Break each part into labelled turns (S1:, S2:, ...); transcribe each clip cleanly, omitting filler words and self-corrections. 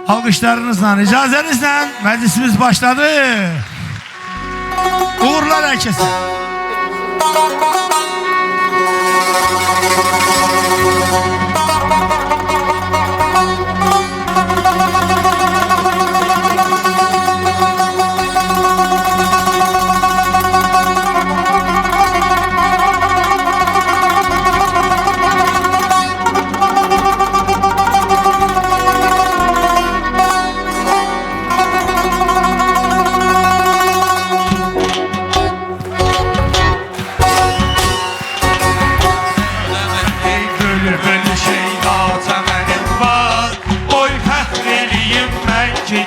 S1: Alkışlarınızla, icazenizle meclisimiz başladı. Uğurlar herkese.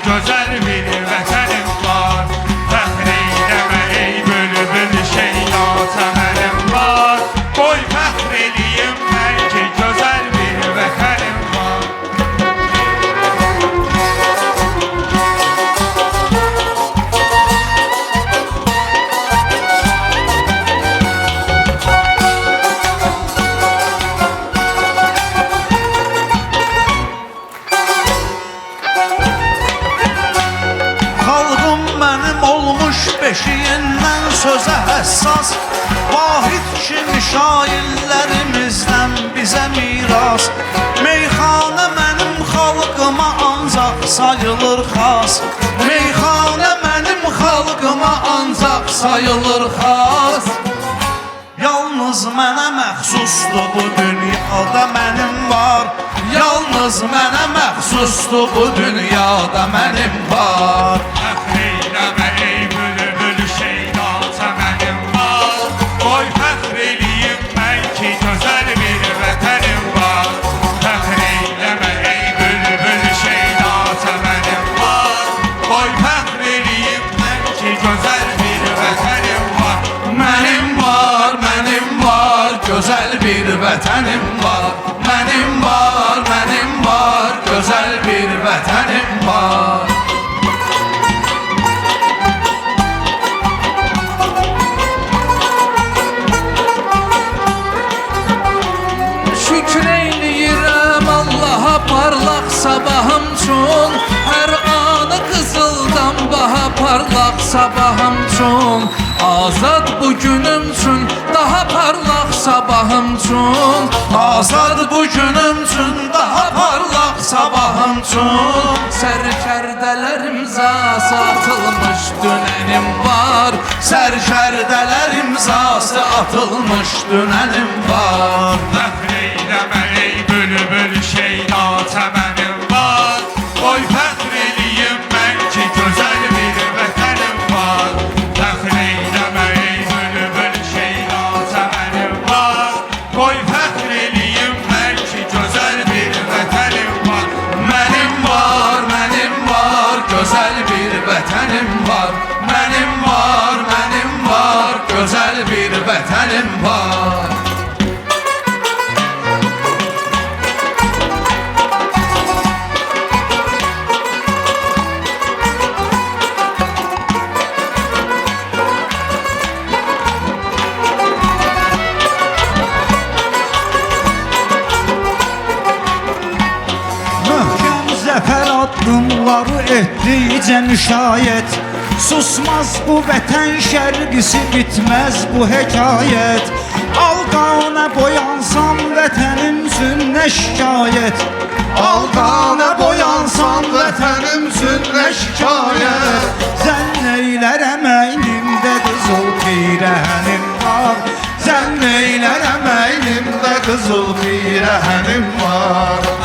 S2: Gözəl bir vətənim var, fəxr eyləmə ey bülbül şeyda təmənim var. Qoy fəxr eləyim mən ki, gözəl bir vətənim var.
S3: Beşiyindən sözə həssas Vahid kimi şairlərimizdən bizə miras Meyxanə mənim xalqıma ancaq sayılır xas Meyxanə mənim xalqıma ancaq sayılır xas Yalnız mənə məxsusdur bu dünyada mənim var Yalnız mənə məxsusdur bu dünyada mənim var
S2: Fəxr eyləmə ey bülbül şeyda təmənim var. Qoy fəxr eləyim mən ki, gözəl bir vətənim var. Fəxr eyləmə ey bülbül şeyda təmənim var. Qoy fəxr eləyim mən ki, gözəl bir vətənim var.
S3: Mənim var, gözəl bir vətənim var Mənim var, gözəl bir vətənim var Şükür eyləyirəm Allaha parlaq sabahım üçün Hər anı qızıldan baha parlaq sabahım üçün Azad bu günüm üçün daha parlaq sabahım üçün Azad bu günüm üçün daha parlaq sabahım üçün Sərkərdələr imzası atılmış dünənim var Sərkərdələr imzası atılmış dünənim var
S2: Fəxr eyləmə ey bülbül şeyda təmənim var. Qoy fəxr eləyim mən ki, gözəl bir vətənim var. Fəxr eyləmə ey bülbül şeyda təmənim var. Qoy fəxr eləyim mən ki, gözəl bir vətənim var.
S3: Mənim var, gözəl bir vətənim var Mənim var, gözəl bir vətənim var
S4: Zəfər addımları etdikcə müşayət Susmaz bu vətən şərqisi, bitməz bu hekayət Alqana boyansan vətənim üçün nə şikayət Alqana boyansan vətənim üçün nə şikayət Zənn eylərəm əynimdə qızıl pirəhənim var Zənn eylərəm əynimdə qızıl pirəhənim var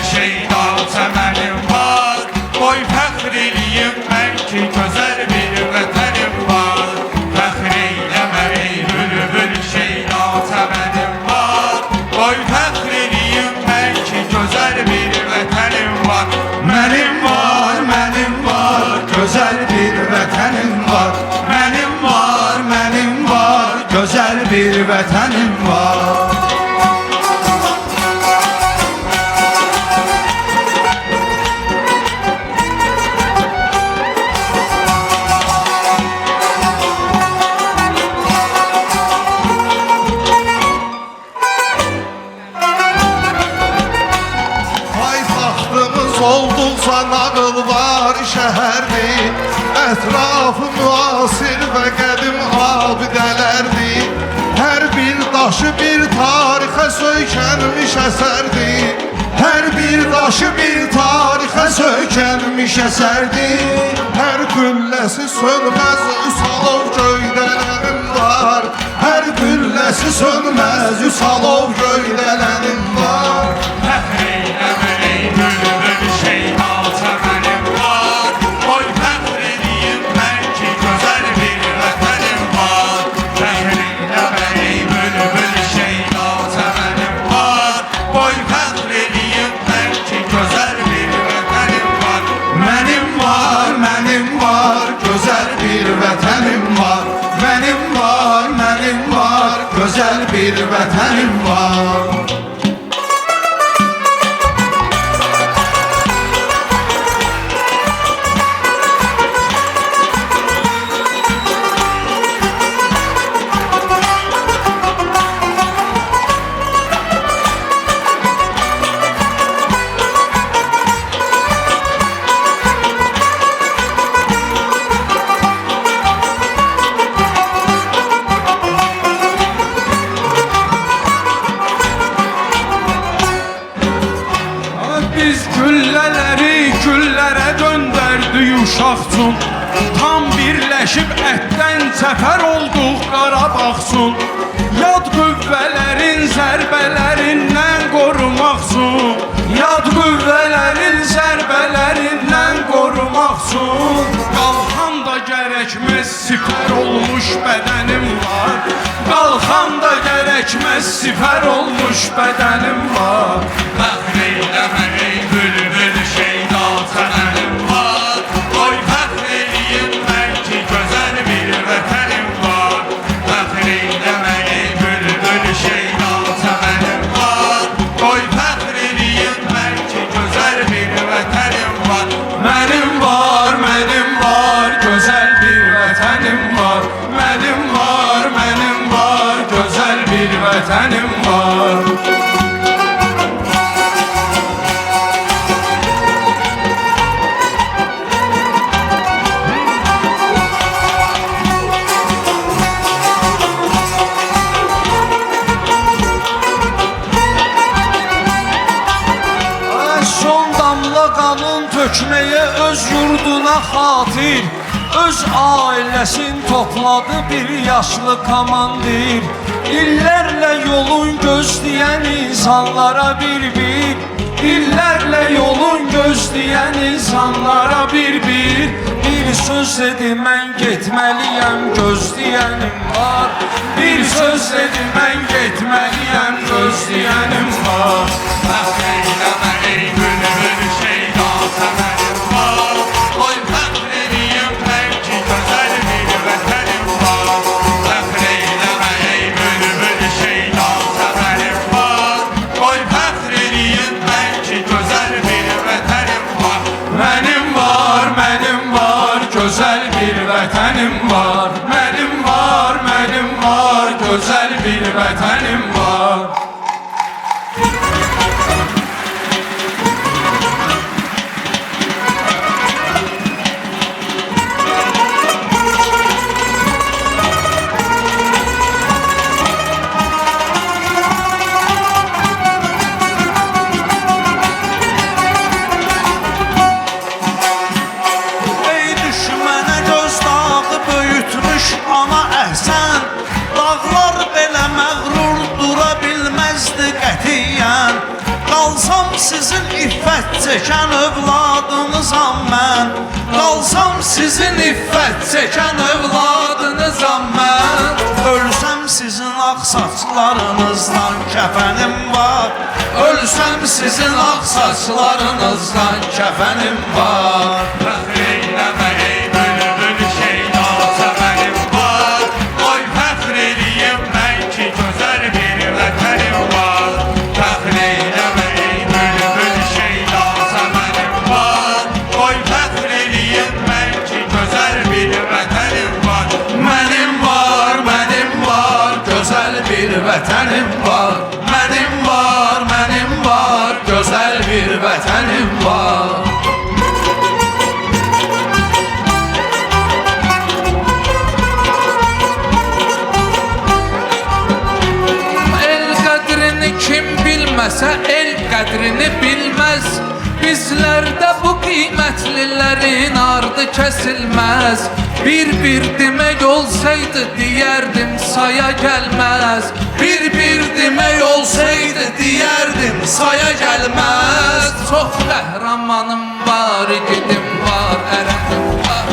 S2: Şeyda təmənim var. Qoy fəxr eləyim mən ki, gözəl bir vətənim var. Fəxr eyləmə ey bülbül şeyda təmənim var. Qoy fəxr eləyim mən ki, gözəl bir vətənim var.
S3: Mənim var, gözəl bir vətənim var Mənim var, gözəl bir vətənim var olduqca nağıl var şəhərdir. Ətrafı müasir və qədim abidələrdir. Hər bir daşı bir tarixə söykənmiş əsərdir. Hər bir daşı bir tarixə söykənmiş əsərdir. Hər gülləsi sönməz Üsalov göydələnim var. Hər gülləsi sönməz Üsalov göydələnim var.
S2: Fəxr eyləmə ey bülbül şeyda çəmənim var. Oy fəxr edeyim mən ki gözəl bir vətənim var. Fəxr eyləmə ey bülbül şeyda çəmənim var. Oy fəxr edeyim mən ki gözəl bir vətənim var.
S3: Mənim var, mənim var, gözəl bir vətənim var. Mənim var, gözəl bir vətənim var.
S4: Biz güllələri güllərə döndərdük uşaqcun. Tam birləşib ətdən cəfər olduq Qarabağcun. Yad qüvvələrin zərbələrindən qorumaqcun. Yad qüvvələrin zərbələrindən qorumaqcun. Qalxan da gərəkməz sipər olmuş bədənim var. Qalxan da gərəkməz sipər olmuş bədənim var.
S2: Fəxr eyləmə ey bülbül şeyda çəmənim var. Oy fəxr edeyim mən ki gözəl bir vətənim var. Fəxr eyləmə ey bülbül şeyda çəmənim var. Oy fəxr edeyim mən ki gözəl bir vətənim var.
S4: Mənim var, gözəl bir vətənim var. Mənim var, gözəl bir vətənim var. Son damla qanın tökməyə öz yurduna xatir. Öz ailəsin topladı bir yaşlı komandir. İllərlə yolun gözləyən insanlara bir-bir. İllərlə yolun gözləyən insanlara bir-bir. Bir söz dedi mən getməliyəm gözləyənim var. Bir söz dedi mən getməliyəm gözləyənim var.
S2: Fəxr eyləmə ey bülbül şeyda çəmənim var. Oy fəxr edeyim mən ki gözəl bir vətənim var. Fəxr eyləmə ey bülbül şeyda çəmənim var. Oy fəxr edeyim mən ki gözəl bir vətənim var.
S4: Mənim var, gözəl bir vətənim var. Mənim var, gözəl bir vətənim var. Ana əhsən, dağlar belə məğrur dura bilməzdi qətiyyən. Qalsam sizin iffət çəkən övladınızam mən. Qalsam sizin iffət çəkən övladınızam mən. Ölsəm sizin ağ saçlarınızdan kəfənim var. Ölsəm sizin ağ saçlarınızdan kəfənim var.
S2: Fəxr eyləmə ey bülbül şeyda çəmənim var. Oy fəxr edeyim mən ki gözəl bir vətənim var. Fəxr eyləmə ey bülbül şeyda çəmənim var. Oy fəxr edeyim mən ki gözəl bir vətənim var.
S4: Mənim var, gözəl bir vətənim var. Mənim var, gözəl bir vətənim var.
S5: bilməsə el qədrini bilməz. Bizlərdə bu qiymətlilərin ardı kəsilməz. Bir demək olsaydı deyərdim saya gəlməz. Bir demək olsaydı deyərdim saya gəlməz. Çox qəhrəmanım var, igidim var, ərənim var.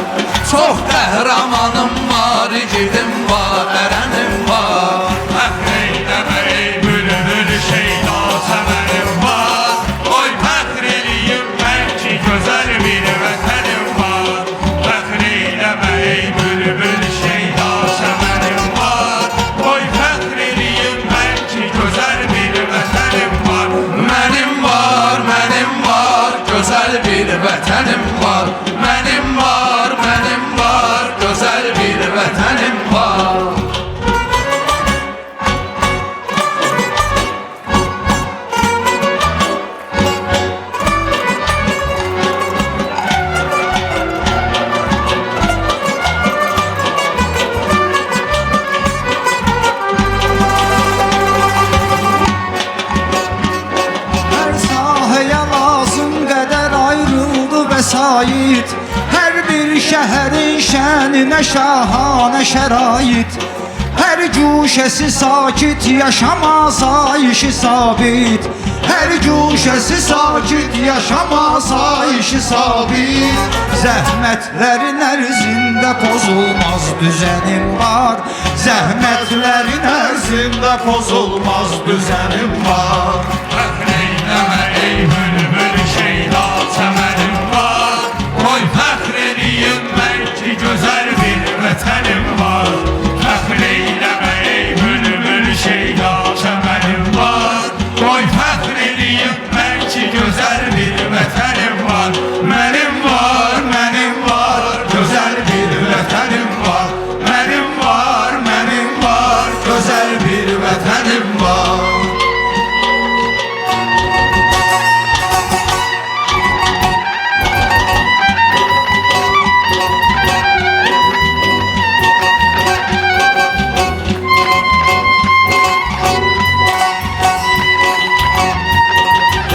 S5: Çox qəhrəmanım var, igidim var, ərənim var.
S2: Fəxr eyləmə ey bülbül şeyda səmənim var. Oy fəxr eləyim mən ki gözəl bir vətənim var. Fəxr eyləmə ey bülbül şeyda səmənim var. Oy fəxr eləyim mən ki gözəl bir vətənim var.
S5: Mənim var, gözəl bir vətənim var. Mənim var, gözəl bir vətənim var.
S6: Hər sahəyə lazım qədər ayrıldı vəsait. Hər bir şəhərin şəninə şahanə şərait. Hər güşəsi sakit, yaşama sayışı sabit. Hər güşəsi sakit, yaşama sayışı sabit. Zəhmətlərin ərzində pozulmaz düzənim var. Zəhmətlərin ərzində pozulmaz düzənim var.
S2: Fəxr eyləmə ey bülbül şeyda səmənim var. Oy fəxr eləyim mən ki gözəl bir vətənim var. Fəxr eyləmə ey bülbül şeyda səmənim var. Oy fəxr eləyim mən ki gözəl bir vətənim var. Mənim var,
S6: gözəl bir vətənim var.
S2: mənim var,
S6: Gözəl bir vətənim var.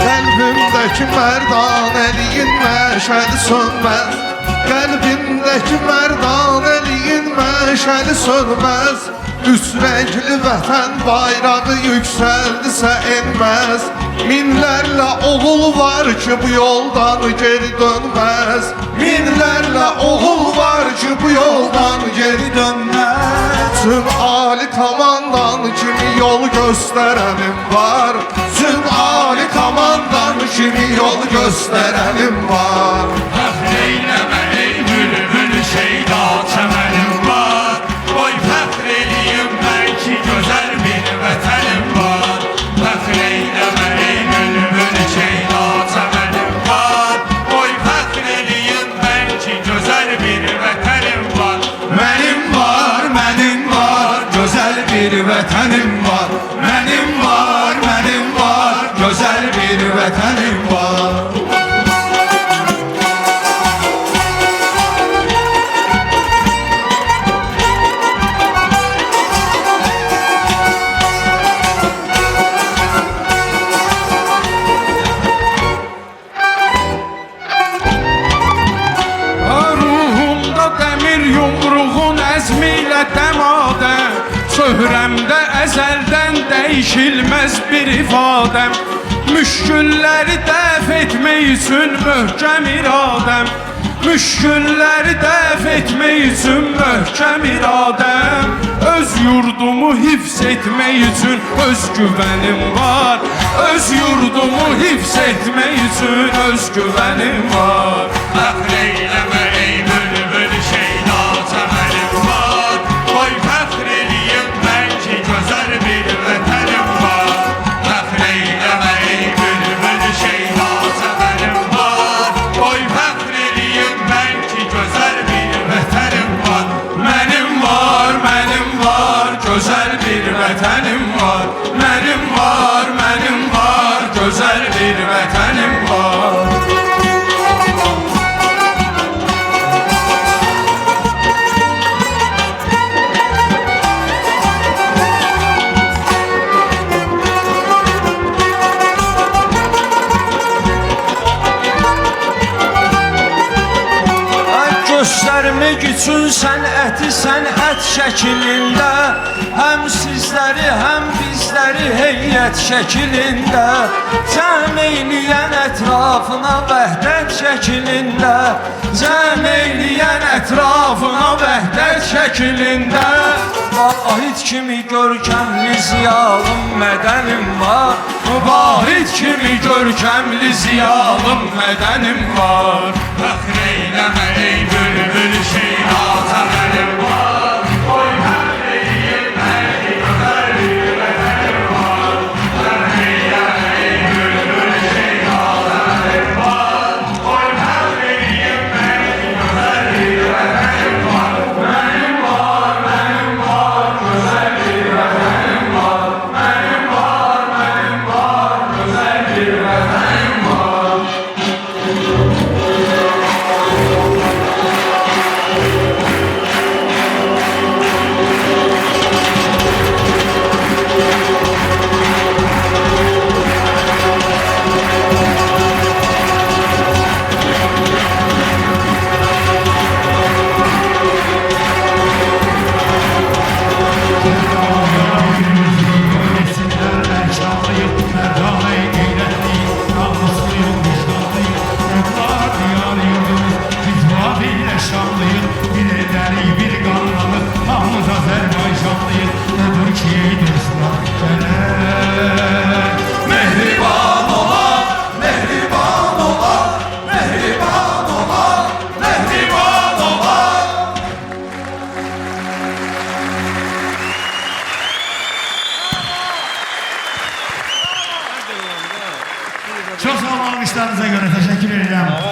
S3: Qəlbimdəki mərdanəliyin məşəli sönməz. Qəlbimdəki mərdanəliyin məşəli sönməz. Üç rəngli vətən bayrağı yüksəldisə enməz. Minlərlə oğul var ki bu yoldan geri dönməz. Minlərlə oğul var ki bu yoldan geri dönməz. Tüm ali komandan kimi yol göstərənim var. Tüm ali komandan kimi yol göstərənim var.
S2: fəxr eyləmə ey bülbül şeyda səmənim var. Oy fəxr eləyim mən ki gözəl bir vətənim var. Fəxr eyləmə ey bülbül şeyda səmənim var. Oy fəxr eləyim mən ki gözəl bir vətənim var.
S6: Mənim var, gözəl bir vətənim var. Mənim var, gözəl bir vətənim var.
S5: Ruhumda dəmir yumruğun əzmilə dəmadəm. Çöhrəmdə əzəldən dəyişilməz bir ifadəm. Müşkülləri dəf etmək üçün möhkəm iradəm. Müşkülləri dəf etmək üçün möhkəm iradəm. Öz yurdumu hifz etmək üçün öz güvənim var. Öz yurdumu hifz etmək üçün öz güvənim var.
S2: Fəxr eyləmə ey bülbül şeyda səmənim var. Oy fəxr eləyim mən ki gözəl bir vətənim var. Fəxr eyləmə ey bülbül şeyda səmənim var. Oy fəxr eləyim mən ki gözəl bir vətənim var.
S5: Mənim var, gözəl bir vətənim var. Mənim var, gözəl bir vətənim var.
S4: Göstərmək üçün sənəti sənət şəklində, həm sizləri, həm bizləri heyət şəklində, cəm eyləyən ətrafına vəhdət şəklində, cəm eyləyən ətrafına vəhdət şəklində. Vahid kimi görkəmli ziyalım mədənim var, Vahid kimi görkəmli ziyalım mədənim var.
S2: Fəxr eyləmə ey bülbül şeydata mənim var. Oy fəxr eləyim mən ki gözəl bir vətənim var. Fəxr eyləmə ey bülbül şeydata mənim var. Oy fəxr eləyim mən ki gözəl bir vətənim var. Mənim var, mənim var, gözəl bir vətənim var. Mənim var, mənim var, gözəl bir vətənim var.
S6: Mehriban ola, mehriban ola, mehriban ola, mehriban ola.
S1: Çok sağ olun alkışlarınıza göre teşekkür ederim.